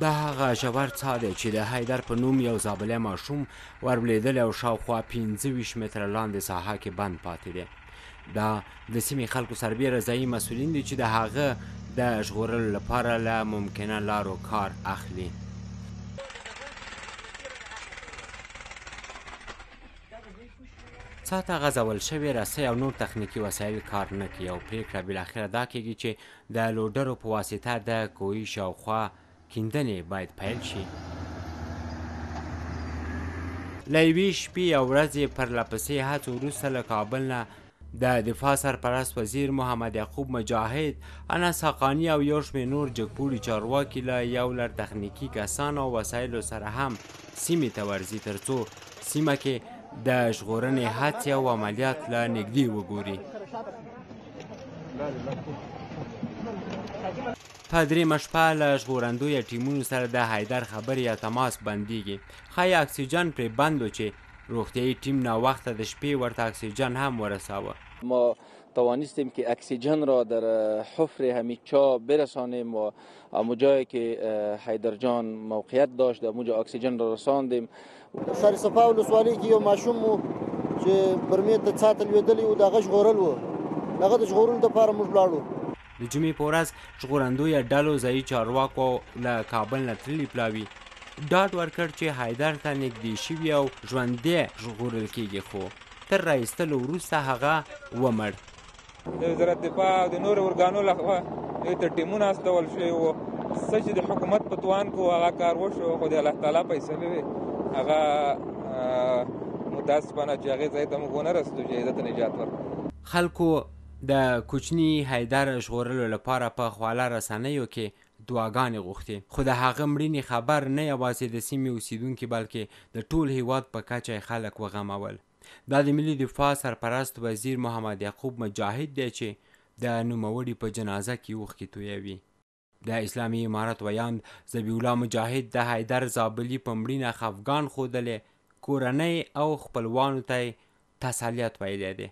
دا هغه ژور څاه دی چې د حیدر په نوم یو زابلی ماشوم ورلوېدلی او شاوخوا 25 متره لاندې ساحه کې بند پاتې دی. دا د سیمې خلکو سربیره ځایي مسؤلین دي چې د هغه د ژغورلو لپاره له ممکنه لارو کار اخلي. څاه ته غځول شوې رسۍ او نور تخنیکي وسایل کار نه کوي او پرېکړه بالاخره دا کېږي چې د لوډرو په واسطه د کوهي شاوخوا کیندنې باید پیل شي. له یوې شپې او ورځې پرلهپسې هڅو وروسته له کابل نه د دفاع سرپرست وزیر محمد یعقوب مجاهد، انس حقاني او یو شمېر نور جګپوړي چارواکي له یو لړ تخنیکي کسانو او وسایلو سره هم سیمې ته ورځي تر څو سیمه کې د ژغورنې هڅې او عملیات له نږدې وګوري. په درېیمه شپه له ژغورندویه ټیمونو سره د حیدر خبرې یا تماس بندیږي. ښایي اکسیجن پرې بند و چې روغتیایي ټیم ناوخته د شپې ورته اکسیجن هم ورساوه. ما توانستیم که اکسیژن را در حفر همیچا برسانیم و همون جایی که حیدر جان موقعیت داشت همونجا اکسیژن را رساندیم. شهر صفا ولسوالۍ کې یو ماشوم و چې برمې ته څاه ته لوېدلی و، د هغه ژغورل و. د هغه د ژغورلو دپاره موږ ولاړو. د جمعې په ورځ ژغورندویه ډلو ځایي چارواکو له کابل نه تللي پلاوي ډاډ ورکړ چې حیدر ته نږدې شوي او ژوندی ژغورل کېږي، خو تر راایستلو وروسته هغه ومړ. د وزارت دفاع او د نورو ارګانو لخوا ته ټیمونه استول شوي وو. څه چې د حکومت په توان کې هغه کار وشو، خو د الله تعالی فیصلې وې. هغه متاسفانه چې هغې ځای ته موږ ونه رسېدو چې هغې ته نجات ورکړو. خلکو د کوچني حیدر ژغورلو لپاره په خواله رسنیو کې دعاګانې غوښتې، خو د هغه مړینې خبر نه یوازې د سیمې اوسیدونکي بلکې د ټول هیواد په کچه خلک وغمول. دا د ملي دفاع سرپرست وزیر محمد یعقوب مجاهد دی چې د نوموړي په جنازه کې اوښکې تویوي. د اسلامي امارت ویاند ذبیح الله مجاهد د حیدر زابلي په مړینه خفګان ښودلی، کورنۍ او خپلوانو ته یې تسلیت ویلی دی.